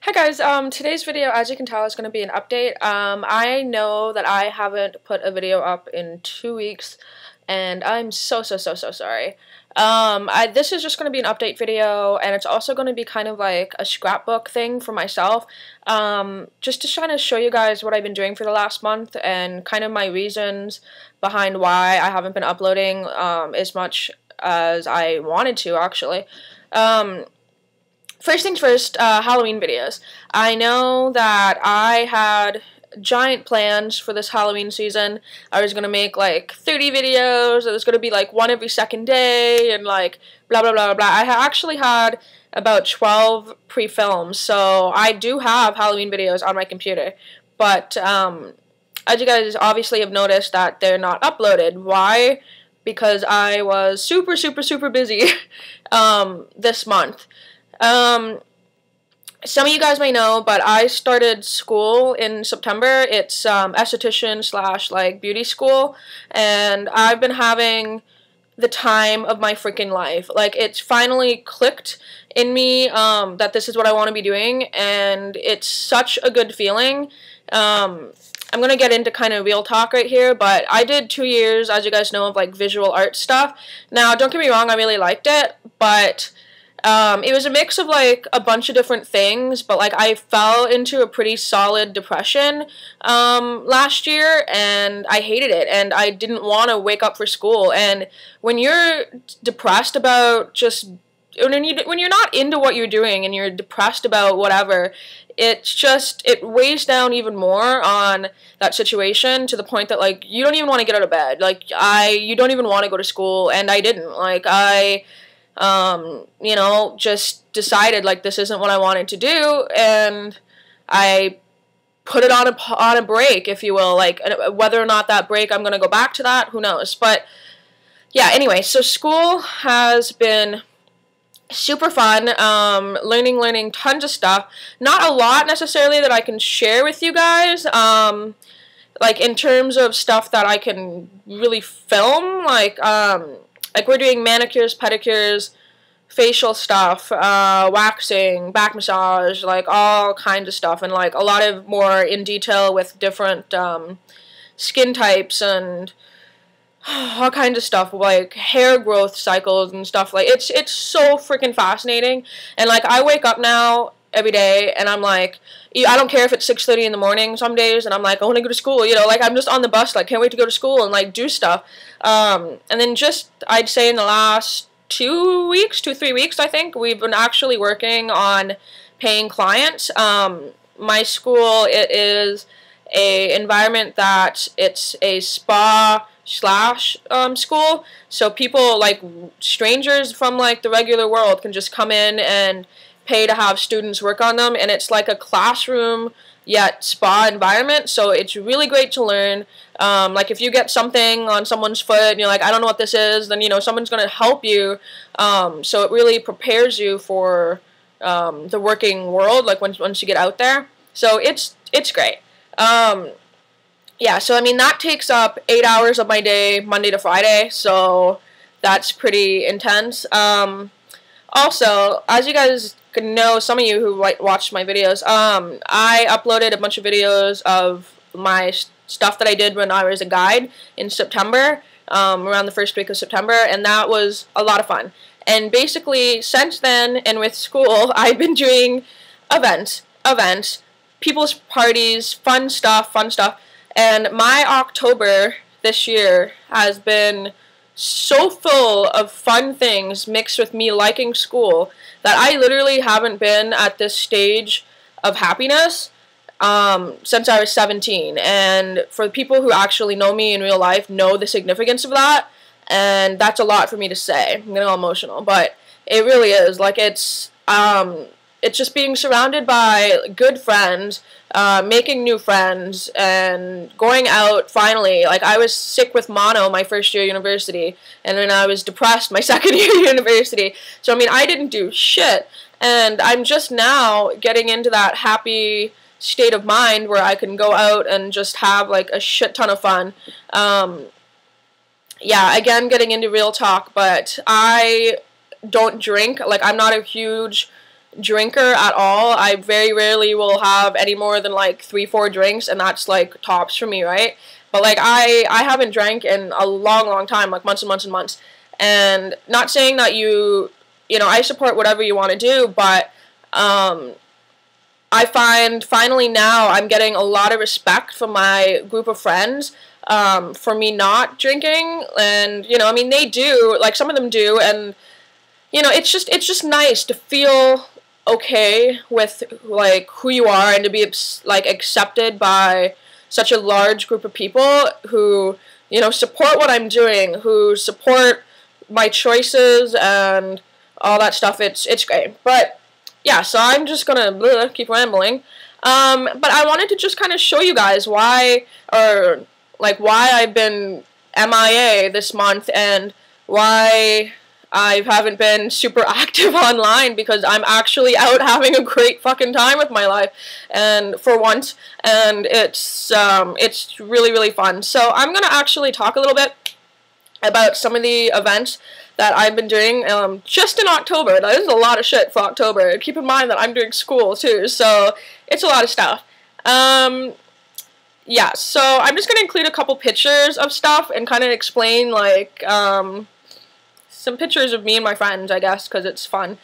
Hi guys, today's video, as you can tell, is going to be an update. I know that I haven't put a video up in 2 weeks, and I'm so sorry. This is just going to be an update video, and it's also going to be kind of like a scrapbook thing for myself, just to kind of show you guys what I've been doing for the last month, and kind of my reasons behind why I haven't been uploading, as much as I wanted to, actually. First things first, Halloween videos. I know that I had giant plans for this Halloween season. I was going to make like 30 videos. It was going to be like one every second day and like blah blah blah blah. I actually had about 12 pre-films, so I do have Halloween videos on my computer. But as you guys obviously have noticed, that they're not uploaded. Why? Because I was super busy this month. Some of you guys may know, but I started school in September. It's esthetician / like beauty school, and I've been having the time of my freaking life. Like, it's finally clicked in me that this is what I want to be doing, and it's such a good feeling. I'm gonna get into kind of real talk right here, but I did 2 years, as you guys know, of like visual art stuff. Now, don't get me wrong, I really liked it, but it was a mix of like a bunch of different things, but like I fell into a pretty solid depression last year, and I hated it, and I didn't want to wake up for school. And when you're depressed about just when you're not into what you're doing and you're depressed about whatever, it weighs down even more on that situation, to the point that like you don't even want to get out of bed. Like you don't even want to go to school, and I didn't. Like you know, just decided like this isn't what I wanted to do, and I put it on a break, if you will. Like, whether or not that break I'm gonna go back to that, who knows? But yeah, anyway, so school has been super fun, learning tons of stuff. Not a lot necessarily that I can share with you guys, like in terms of stuff that I can really film, like we're doing manicures, pedicures, facial stuff, waxing, back massage, like all kinds of stuff, and like a lot of more in detail with different skin types and all kinds of stuff, like hair growth cycles and stuff. Like it's so freaking fascinating. And like I wake up now every day and I'm like, I don't care if it's 6:30 in the morning some days, and I'm like, I want to go to school, you know, like I'm just on the bus, like can't wait to go to school and like do stuff. And then just, I'd say in the last 3 weeks, I think, we've been actually working on paying clients. My school, it is a environment that it's a spa / school, so people like strangers from like the regular world can just come in and pay to have students work on them, and it's like a classroom yet spa environment, so it's really great to learn. Like if you get something on someone's foot and you're like, I don't know what this is, then you know someone's gonna help you. So it really prepares you for the working world, like once you get out there. So it's great. Yeah, so I mean that takes up 8 hours of my day, Monday to Friday, so that's pretty intense. Also, as you guys know, some of you who watched my videos, I uploaded a bunch of videos of my stuff that I did when I was a guide in September, around the first week of September, and that was a lot of fun. And basically, since then, and with school, I've been doing events, people's parties, fun stuff, and my October this year has been so full of fun things mixed with me liking school that I literally haven't been at this stage of happiness since I was 17. And for the people who actually know me in real life, know the significance of that, and that's a lot for me to say. I'm getting all emotional, but it really is. Like, it's just being surrounded by good friends, making new friends, and going out finally. Like, I was sick with mono my first year of university, and then I was depressed my second year of university. So, I mean, I didn't do shit, and I'm just now getting into that happy state of mind where I can go out and just have, like, a shit ton of fun. Yeah, again, getting into real talk, but I don't drink. Like, I'm not a huge drinker at all. I very rarely will have any more than like 3-4 drinks, and that's like tops for me, right? But like I haven't drank in a long time, like months and months and months. And not saying that you know, I support whatever you want to do, but I find finally now I'm getting a lot of respect from my group of friends for me not drinking. And you know, I mean, they do, like some of them do, and you know, it's just nice to feel okay with like who you are, and to be like accepted by such a large group of people who, you know, support what I'm doing, who support my choices and all that stuff. It's great. But yeah, so I'm just gonna keep rambling. But I wanted to just kind of show you guys why, or like why I've been MIA this month, and why I haven't been super active online, because I'm actually out having a great fucking time with my life, and for once, and it's really fun. So I'm gonna actually talk a little bit about some of the events that I've been doing just in October. That is a lot of shit for October. Keep in mind that I'm doing school too, so it's a lot of stuff. Yeah, so I'm just gonna include a couple pictures of stuff and kind of explain like some pictures of me and my friends, I guess, because it's fun.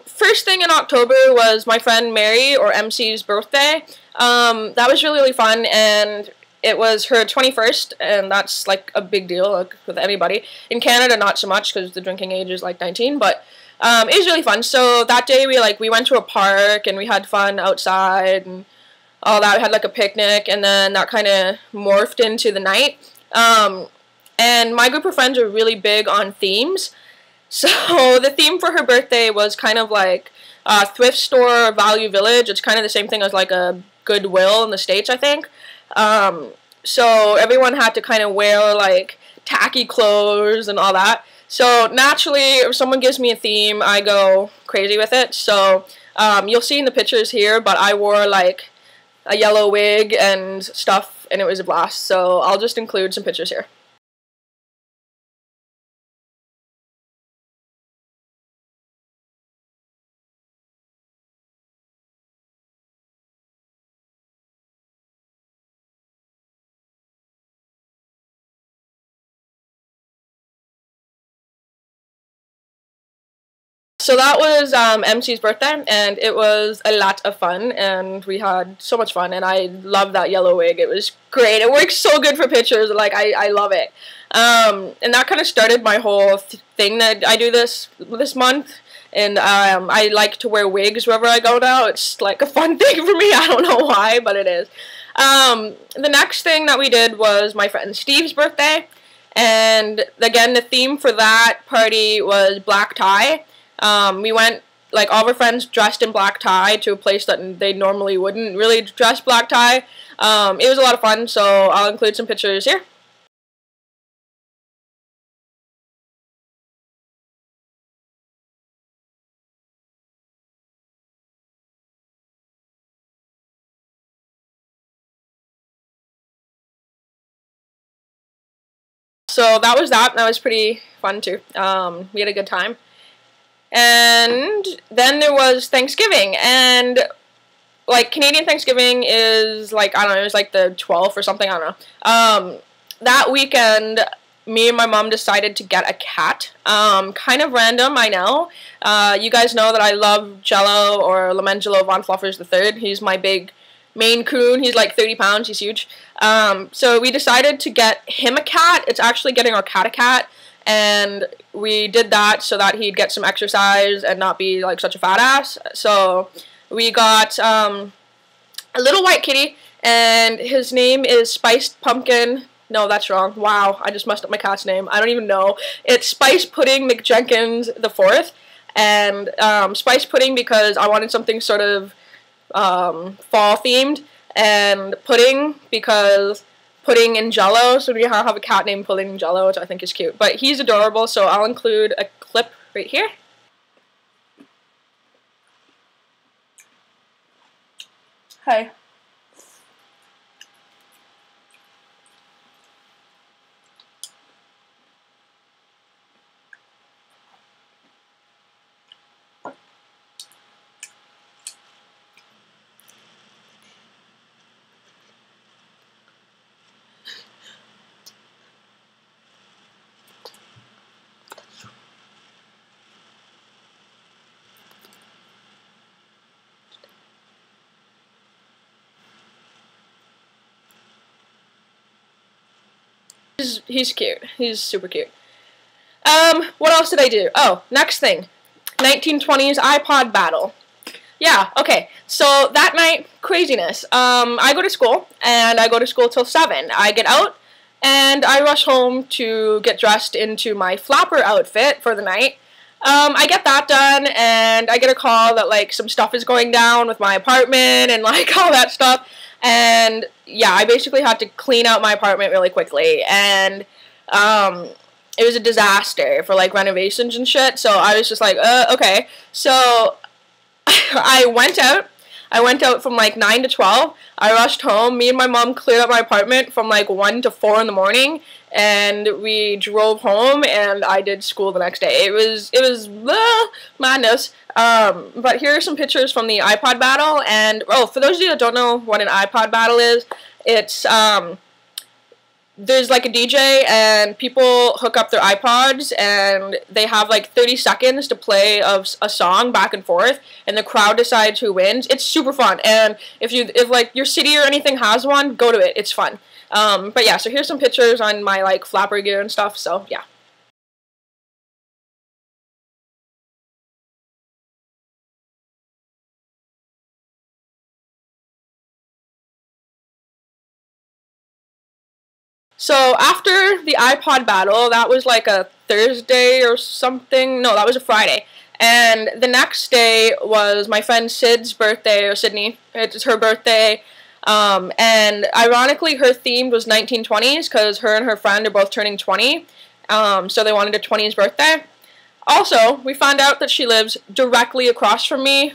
First thing in October was my friend Mary, or MC's birthday. That was really fun, and it was her 21st, and that's like a big deal, like, with anybody. In Canada, not so much, because the drinking age is like 19, but it was really fun. So that day we went to a park, and we had fun outside, and all that. We had like a picnic, and then that kind of morphed into the night. And my group of friends are really big on themes. So the theme for her birthday was kind of like thrift store, Value Village. It's kind of the same thing as like a Goodwill in the States, I think. So everyone had to kind of wear like tacky clothes and all that. So naturally, if someone gives me a theme, I go crazy with it. So you'll see in the pictures here, but I wore like a yellow wig and stuff, and it was a blast. So I'll just include some pictures here. So that was MC's birthday, and it was a lot of fun, and we had so much fun, and I love that yellow wig. It was great. It works so good for pictures. Like, I love it. And that kind of started my whole thing that I do this month, and I like to wear wigs wherever I go now. It's like a fun thing for me. I don't know why, but it is. The next thing that we did was my friend Steve's birthday, and again, the theme for that party was black tie. We went, like, all of our friends dressed in black tie to a place that they normally wouldn't really dress black tie. It was a lot of fun, so I'll include some pictures here. So that was that. That was pretty fun too. We had a good time. And then there was Thanksgiving, and like Canadian Thanksgiving is like, I don't know, it was like the 12th or something, I don't know. That weekend, me and my mom decided to get a cat. Kind of random, I know. You guys know that I love Jello, or Lamangelo Von Fluffers III. He's my big Maine Coon. He's like 30 pounds. He's huge. So we decided to get him a cat. It's actually getting our cat a cat. And we did that so that he'd get some exercise and not be like such a fat ass. So we got a little white kitty, and his name is Spiced Pumpkin. No, that's wrong. Wow, I just messed up my cat's name. I don't even know. It's Spice Pudding McJenkins IV. And Spice Pudding because I wanted something sort of fall themed, and Pudding because pudding and Jello, so we have a cat named Pudding and Jello, which I think is cute. But he's adorable, so I'll include a clip right here. Hi. He's cute. He's super cute. What else did I do? Oh, next thing. 1920s iPod battle. Yeah, okay. So that night, craziness. I go to school, and I go to school till 7. I get out, and I rush home to get dressed into my flapper outfit for the night. I get that done, and I get a call that, like, some stuff is going down with my apartment, and, like, all that stuff. And, yeah, I basically had to clean out my apartment really quickly, and, it was a disaster for, like, renovations and shit, so I was just like, okay. So, I went out from, like, 9 to 12. I rushed home. Me and my mom cleared up my apartment from, like, 1 to 4 in the morning, and we drove home, and I did school the next day. It was madness. But here are some pictures from the iPod battle, and, oh, for those of you that don't know what an iPod battle is, it's, there's like a DJ and people hook up their iPods and they have like 30 seconds to play a song back and forth, and the crowd decides who wins. It's super fun, and if like your city or anything has one, go to it. It's fun. But yeah, so here's some pictures on my like flapper gear and stuff. So yeah. So after the iPod battle, that was like a Thursday or something. No, that was a Friday. And the next day was my friend Sid's birthday, or Sydney. It's her birthday. And ironically, her theme was 1920s because her and her friend are both turning 20. So they wanted a 20s birthday. Also, we found out that she lives directly across from me.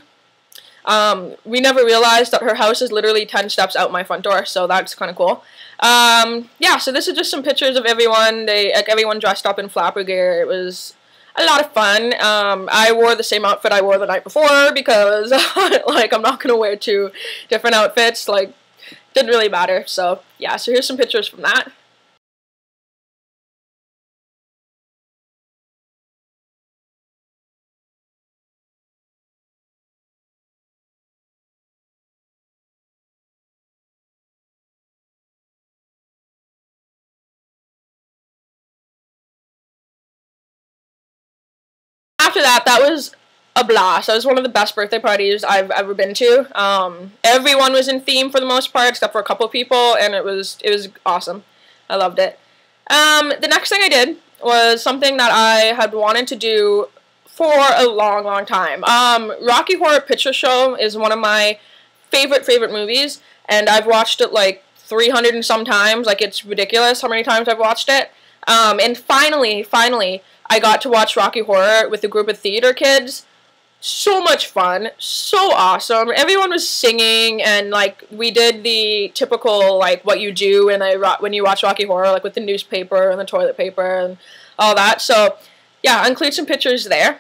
We never realized that her house is literally 10 steps out my front door, so that's kind of cool. Yeah, so this is just some pictures of everyone. Everyone dressed up in flapper gear. It was a lot of fun. I wore the same outfit I wore the night before because, like, I'm not gonna wear 2 different outfits. Like, didn't really matter. So, yeah, so here's some pictures from that. After that, that was a blast. That was one of the best birthday parties I've ever been to. Everyone was in theme for the most part, except for a couple of people, and it was awesome. I loved it. The next thing I did was something that I had wanted to do for a long, long time. Rocky Horror Picture Show is one of my favorite movies, and I've watched it like 300 and some times. Like, it's ridiculous how many times I've watched it. And finally, I got to watch Rocky Horror with a group of theater kids. So much fun, so awesome. Everyone was singing, and like we did the typical like what you do when you watch Rocky Horror, like with the newspaper and the toilet paper and all that. So yeah, I'll include some pictures there.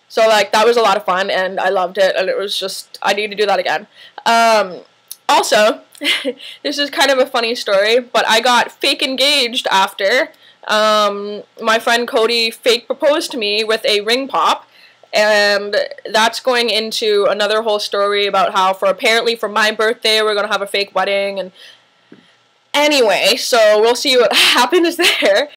So, like, that was a lot of fun, and I loved it, and it was just, I need to do that again. Also, this is kind of a funny story, but I got fake engaged after. My friend Cody fake proposed to me with a ring pop, and that's going into another whole story about how, apparently for my birthday, we're going to have a fake wedding, and anyway, so we'll see what happens there.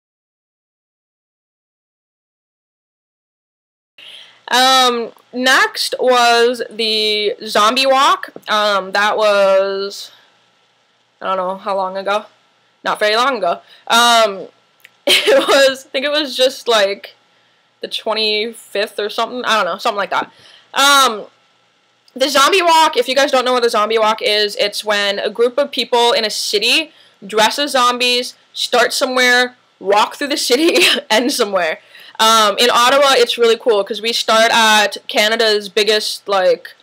Next was the zombie walk. That was, I don't know how long ago. Not very long ago. I think it was just like the 25th or something. I don't know, something like that. The zombie walk, if you guys don't know what the zombie walk is, it's when a group of people in a city dress as zombies, start somewhere, walk through the city, end somewhere. In Ottawa, it's really cool because we start at Canada's biggest, like,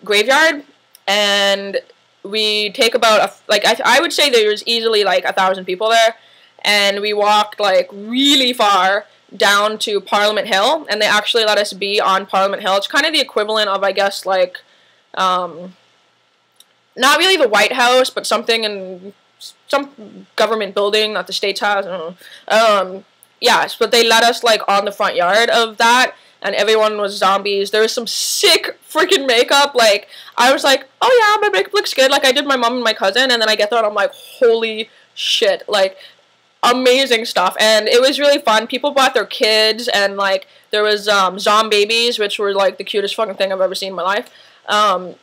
graveyard, and we take about, I would say there's easily, like, 1,000 people there, and we walked, like, really far down to Parliament Hill, and they actually let us be on Parliament Hill. It's kind of the equivalent of, I guess, like, not really the White House, but something in some government building that the States has, I don't know. Yes, but they let us, like, on the front yard of that, and everyone was zombies. There was some sick freaking makeup. Like, I was like, oh yeah, my makeup looks good. Like, I did my mom and my cousin, and then I get there and I'm like, holy shit. Like, amazing stuff. And it was really fun. People brought their kids, and like, there was zombabies, which were like the cutest fucking thing I've ever seen in my life.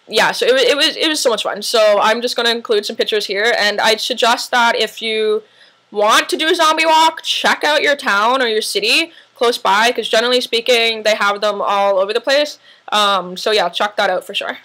Yeah, so it was so much fun. So I'm just going to include some pictures here, and I'd suggest that if you want to do a zombie walk, check out your town or your city close by, because generally speaking, they have them all over the place. So yeah, check that out for sure.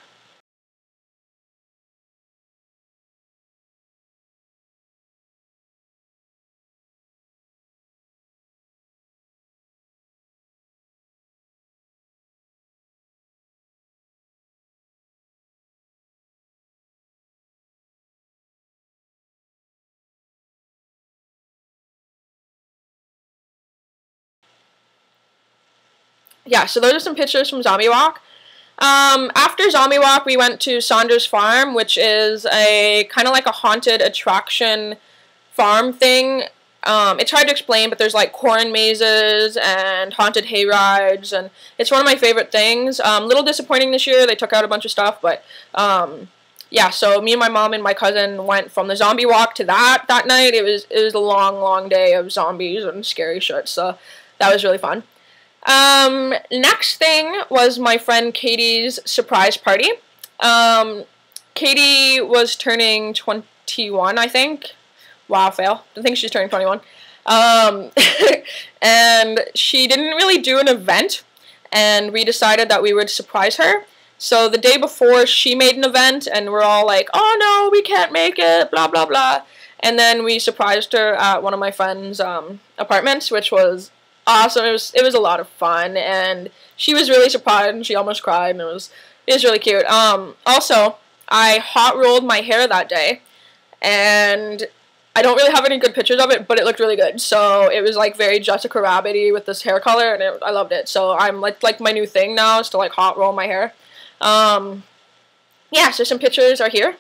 Yeah, so those are some pictures from Zombie Walk. After Zombie Walk, we went to Saunders Farm, which is a kind of like a haunted attraction farm thing. It's hard to explain, but there's like corn mazes and haunted hay rides, and it's one of my favorite things. A little disappointing this year; they took out a bunch of stuff, but yeah. So me and my mom and my cousin went from the zombie walk to that night. It was a long day of zombies and scary shit. So that was really fun. Next thing was my friend Katie's surprise party. Katie was turning 21, I think. Wow, fail. I think she's turning 21. And she didn't really do an event, and we decided that we would surprise her. So the day before, she made an event, and we're all like, oh no, we can't make it, blah, blah, blah. And then we surprised her at one of my friend's apartments, which was awesome. It was a lot of fun, and she was really surprised, and she almost cried, and it was really cute. Also, I hot rolled my hair that day, and I don't really have any good pictures of it, but it looked really good. So it was like very Jessica Rabbit-y with this hair color, and I loved it. So I'm like my new thing now is to like hot roll my hair. Yeah, so some pictures are here.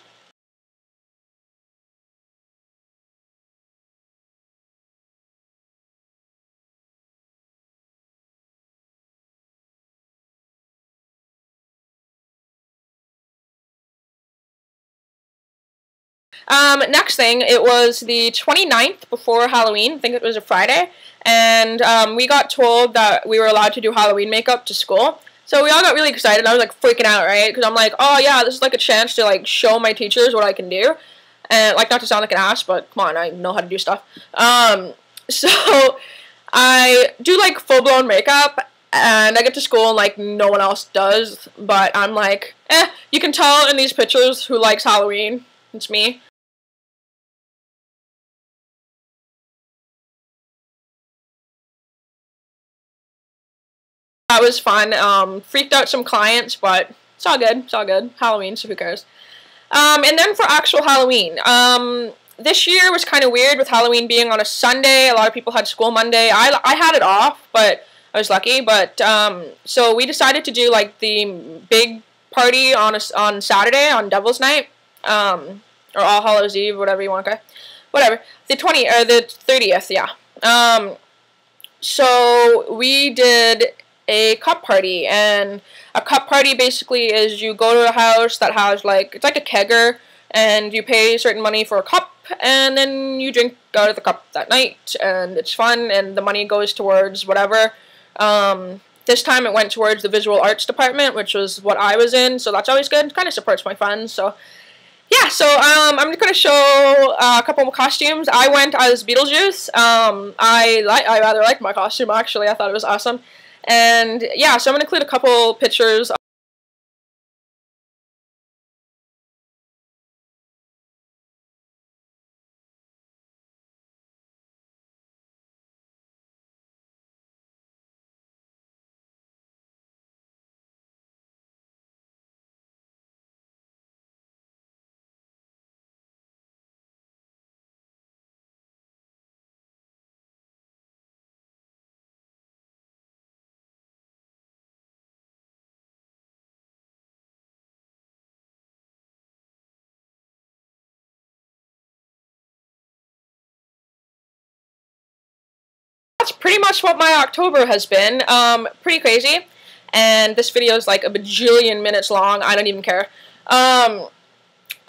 Next thing, it was the 29th before Halloween. I think it was a Friday. And we got told that we were allowed to do Halloween makeup to school. So we all got really excited. I was like freaking out, right? Because I'm like, oh yeah, this is like a chance to like show my teachers what I can do. And like, not to sound like an ass, but come on, I know how to do stuff. So I do like full blown makeup, and I get to school and like no one else does. But I'm like, you can tell in these pictures who likes Halloween. It's me. That was fun. Freaked out some clients, but it's all good. It's all good. Halloween, so who cares? And then for actual Halloween, this year was kind of weird with Halloween being on a Sunday. A lot of people had school Monday. I had it off, but I was lucky. But so we decided to do like the big party on Saturday on Devil's Night, or All Hallows Eve, whatever you want to call it. Whatever. The 30th, yeah. So we did a cup party, and a cup party basically is you go to a house that has like, it's like a kegger, and you pay certain money for a cup, and then you drink out of the cup that night, and it's fun, and the money goes towards whatever. This time it went towards the visual arts department, which was what I was in, so that's always good. It kind of supports my friends. So yeah, so I'm just gonna show a couple of costumes. I went as Beetlejuice. I rather liked my costume, actually. I thought it was awesome. And yeah, so I'm gonna include a couple pictures that's pretty much what my October has been. Pretty crazy. And this video is like a bajillion minutes long. I don't even care.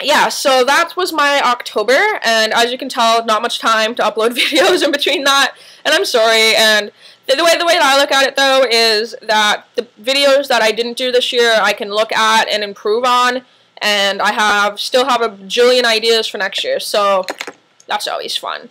Yeah, so that was my October, and as you can tell, not much time to upload videos in between that, and I'm sorry. And the way that I look at it, though, is that the videos that I didn't do this year, I can look at and improve on, and I still have a bajillion ideas for next year, so that's always fun.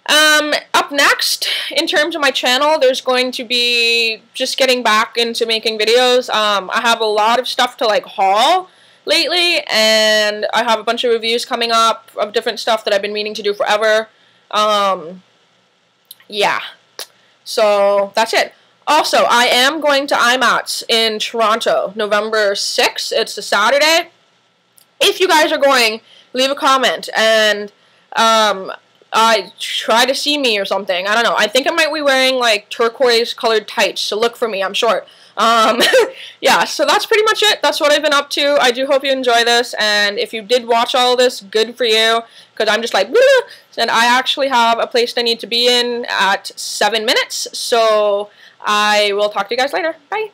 Up next, in terms of my channel, there's going to be just getting back into making videos. I have a lot of stuff to, like, haul lately, and I have a bunch of reviews coming up of different stuff that I've been meaning to do forever. Yeah, so that's it. Also, I am going to IMATS in Toronto, November 6th. It's a Saturday. If you guys are going, leave a comment, and try to see me or something. I don't know. I think I might be wearing, like, turquoise colored tights, so look for me. I'm short. Yeah, so that's pretty much it. That's what I've been up to. I do hope you enjoy this, and if you did watch all of this, good for you, because I'm just like, woo! And I actually have a place I need to be in at 7 minutes, so I will talk to you guys later. Bye!